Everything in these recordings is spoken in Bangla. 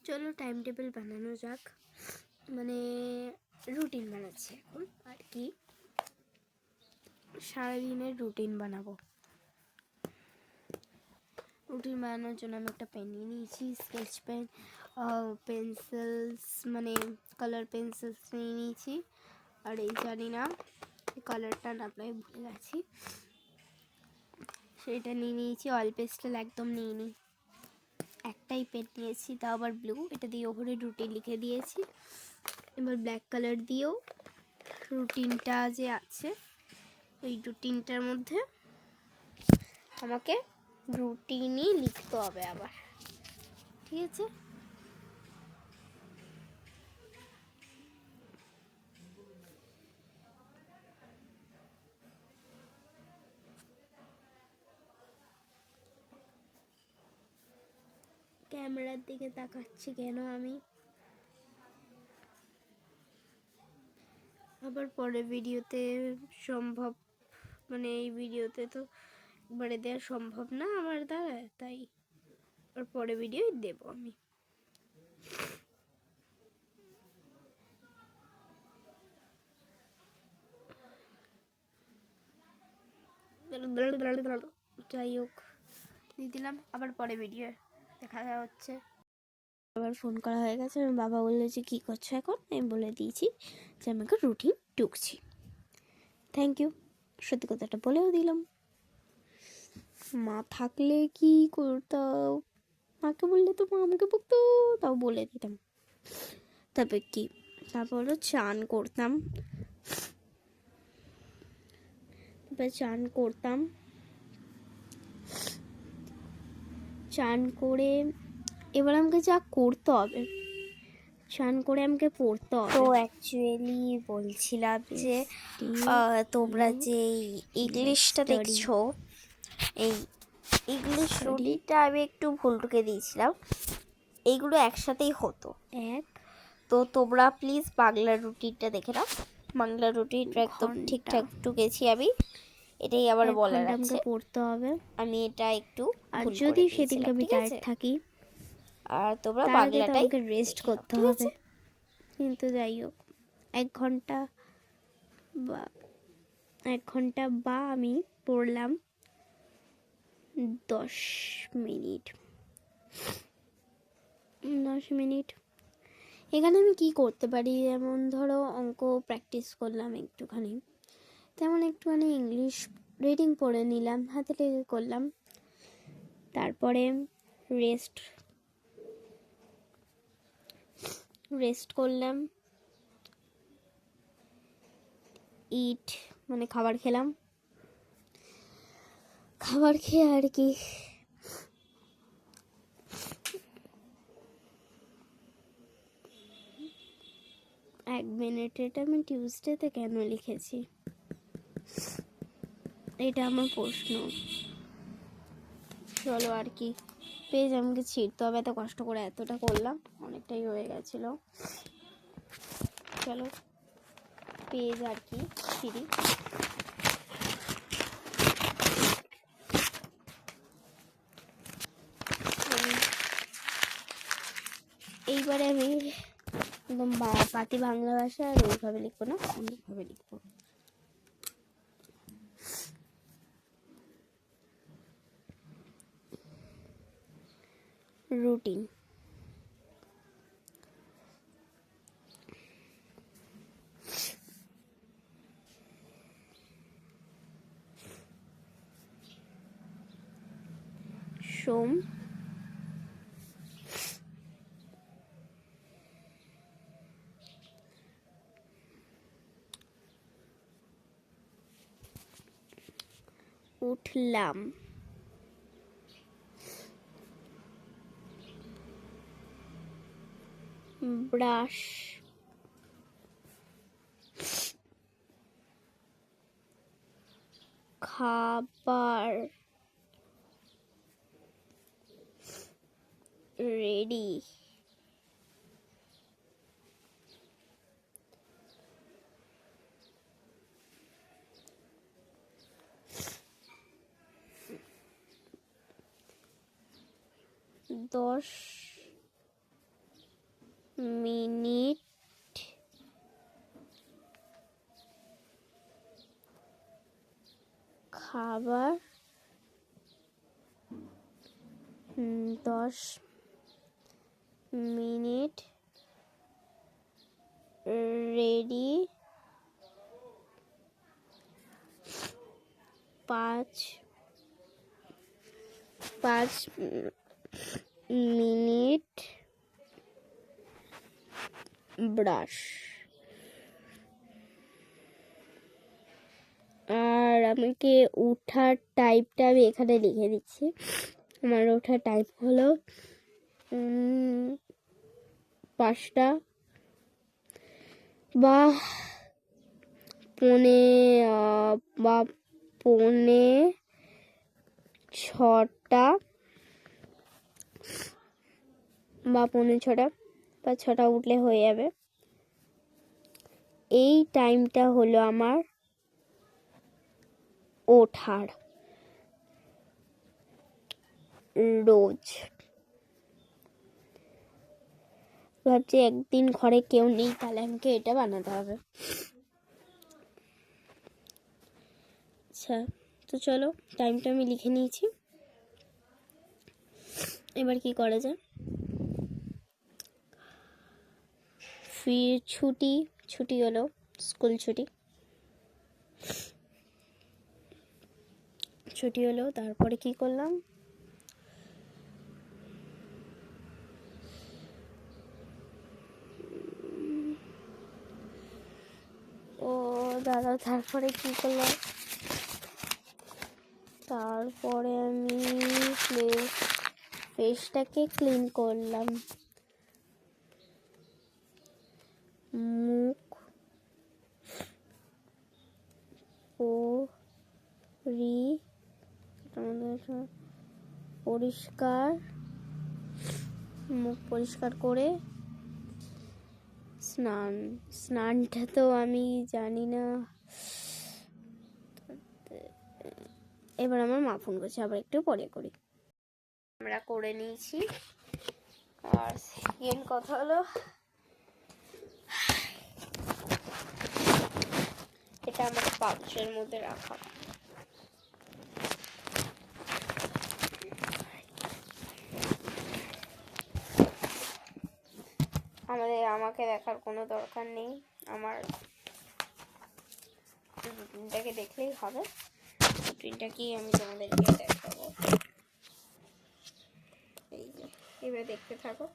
চলো টাইম টেবিল বানানো যাক, মানে রুটিন বানাচ্ছি এখন আর কি, সারাদিনের রুটিন বানাবো। রুটিন বানানোর জন্য আমি একটা পেন নিয়ে নিয়েছি, স্কেচ পেন, পেন্সিলস মানে কালার পেন্সিলস নিয়ে নিয়েছি। আর এই জানি না কালারটা না প্রায় ভুলে গেছি, সেটা নিয়ে নিয়েছি। অয়েল পেস্টেল একদম নিয়ে নিই, একটাই পেন নিয়েছি, তাও আবার ব্লু। এটা দিয়ে ওপরে রুটিন লিখে দিয়েছি। এবার ব্ল্যাক কালার দিয়েও রুটিনটা যে আছে ওই রুটিনটার মধ্যে আমাকে রুটিনই লিখতে হবে আবার, ঠিক আছে? ক্যামেরার দিকে তাকাচ্ছি কেন আমি? আবার পরের ভিডিওতে সম্ভব, মানে এই ভিডিওতে তো একবারে দেওয়া সম্ভব না আমার দ্বারা, তাই আর পরের ভিডিও দেব আমি। যাই হোক দিয়ে দিলাম, আবার পরে ভিডিও দেখা হচ্ছে। আবার ফোন করা হয়ে গেছে, আমার বাবা বললো যে কী করছো এখন, আমি বলে দিয়েছি যে আমাকে রুটিন টুকছি। থ্যাংক ইউ, সত্যি কথাটা বলেও দিলাম। মা থাকলে কি করতাম, মাকে বললে তো মা আমাকে বকতো, তাও বলে দিতাম। তারপর কি, তারপরও চান করতাম, চান করে এবার আমাকে যা করতে হবে, চান করে আমাকে পড়তে হবে। তো অ্যাকচুয়ালি বলছিলাম যে তোমরা যে ইংলিশটা দেখছো, এই ইংলিশ রুটিনটা আমি একটু ভুল টুকে দিয়েছিলাম, এইগুলো একসাথেই হতো তো তোমরা প্লিজ বাংলা রুটিনটা দেখে নাও। বাংলা রুটিনটা একদম ঠিকঠাক টুকেছি আমি, এটাই আবার বলার আছে। পড়তে হবে, আমি এটা একটু আর যদি সেদিনকে আমি টায়ার্ড থাকি, আর তোমরা বাংলাটাই রেস্ট করতে হবে। কিন্তু যাই হোক, 1 ঘন্টা বা আমি পড়লাম 10 মিনিট। এখানে আমি কি করতে পারি, যেমন ধরো অঙ্ক প্র্যাকটিস করলাম একটুখানি, তেমন একটুখানি ইংলিশ রিডিং পড়ে নিলাম, হাতে লেগে করলাম, তারপরে রেস্ট করলাম, ইট মানে খাবার খেলাম, খাবার খেয়ে আর কি 1 মিনিট। এটা আমি টিউসডেতে কেন লিখেছি, এটা আমার প্রশ্ন। চলো আর কি, পেজ আমাকে ছিঁড়তে হবে, এত কষ্ট করে এতটা করলাম, অনেকটাই হয়ে গেছিলো। চলো পেজ আর কি ছিঁড়ি। এইবারে আমি একদম পাতি বাংলা ভাষা, আর ওইভাবে লিখবো না, অন্যভাবে লিখবো। রুটিন, সোম, উঠলাম, ব্রাশ, খাবার রেডি, মিনিট খাবার 10 মিনিট রেডি 5 মিনিট ব্রাশ। আর আমাকে ওঠার টাইপটা আমি এখানে লিখে দিচ্ছি। আমার ওঠার টাইপ হলো 5টা বা পৌনে 6টা বা পৌনে 6টা বা 6টা উঠলে হয়ে যাবে। এই টাইমটা হলো আমার ওঠার রোজ। ভাবছি একদিন ঘরে কেউ নেই, তাহলে আমাকে এটা বানাতে হবে। আচ্ছা, তো চলো টাইমটা আমি লিখে নিয়েছি। এবার কি করা যায়? ফির ছুটি হলো, স্কুল ছুটি হলো। তারপরে কি করলাম? ও দাদা, তারপরে কি করলাম? তারপরে আমি ফেসটাকে ক্লিন করলাম, মুখ পরিষ্কার করে স্নানটা তো আমি জানি না। এবার আমার মা ফোন করছে, আবার একটু পরে করি। আমরা করে নিয়েছি। আর সেকেন্ড কথা হলো, এটা আমার পাউচের মধ্যে রাখা। আমাকে দেখার কোনো দরকার নেই, আমার রুটিনটাকে দেখলেই হবে। রুটিনটা কি আমি তোমাদেরকে দেখাবো। এই যে, এবার দেখতে থাকো।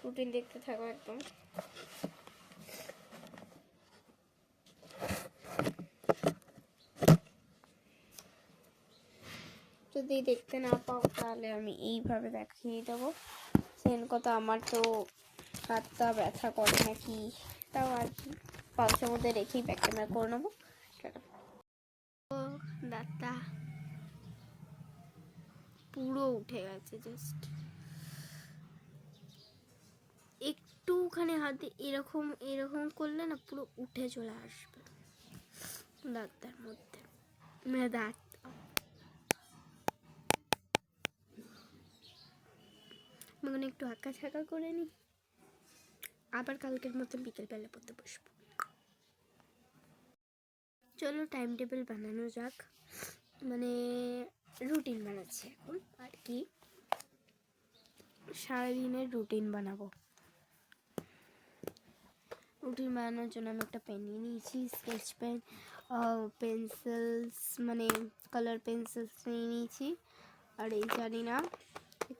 রুটিন দেখতে থাকো একদম। যদি দেখতে না পাও তাহলে আমি এইভাবে দেখিয়ে দেবো। সেন কথা, আমার তো হাতটা ব্যথা করে নাকি, তাও আর কি পাউচের মধ্যে রেখেই ব্যাক ক্যামেরা করে নেবো। দাঁতটা পুরো উঠে গেছে, জাস্ট একটুখানি হাতে এরকম করলে না পুরো উঠে চলে আসবে দাঁতটার মধ্যে। দাঁত মানে একটু আঁকা ছাকা করে নি, আবার কালকের মতন বিকেলবেলা পড়তে বসবো। চলো টাইম টেবিল বানানো যাক, মানে রুটিন বানাচ্ছি এখন আর কি। সারাদিনের রুটিন বানাবো। রুটিন বানানোর জন্য আমি একটা পেন নিয়ে নিয়েছি, স্কেচ পেন, পেন্সিলস মানে কালার পেন্সিলস নিয়ে নিয়েছি। আর এই জানি না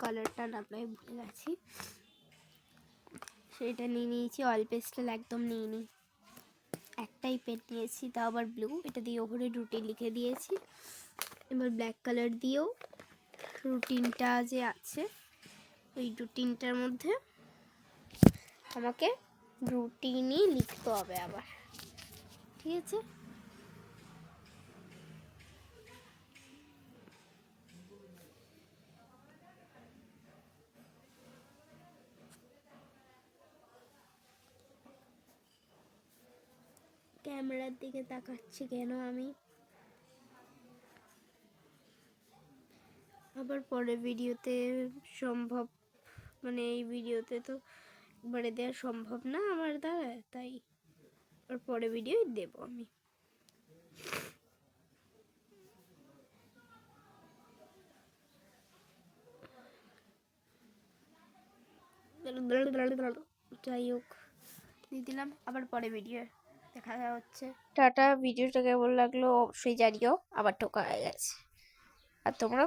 কালারটা না প্রায় ভুলে গেছি, সেটা নিয়ে নিয়েছি। অয়েল পেস্টেল একদম নিয়ে নিই, একটাই পেন নিয়েছি, তা আবার ব্লু। এটা দিয়ে ওপরে রুটিন লিখে দিয়েছি। এবার ব্ল্যাক কালার দিয়েও রুটিনটা যে আছে ওই রুটিনটার মধ্যে আমাকে রুটিনই লিখতে হবে আবার, ঠিক আছে? ক্যামেরার দিকে তাকাচ্ছি কেন আমি? আবার পরে ভিডিওতে সম্ভব, মানে এই ভিডিওতে তো একবারে দেওয়া সম্ভব না আমার দ্বারা, তাই আর পরে ভিডিও দেব আমি। যাই হোক দিয়ে দিলাম, আবার পরে ভিডিও দেখা হচ্ছে। টাটা। ভিডিওটা কেমন লাগলো অবশ্যই জানিও, আবার টোকা হয়ে গেছে। আর তোমরা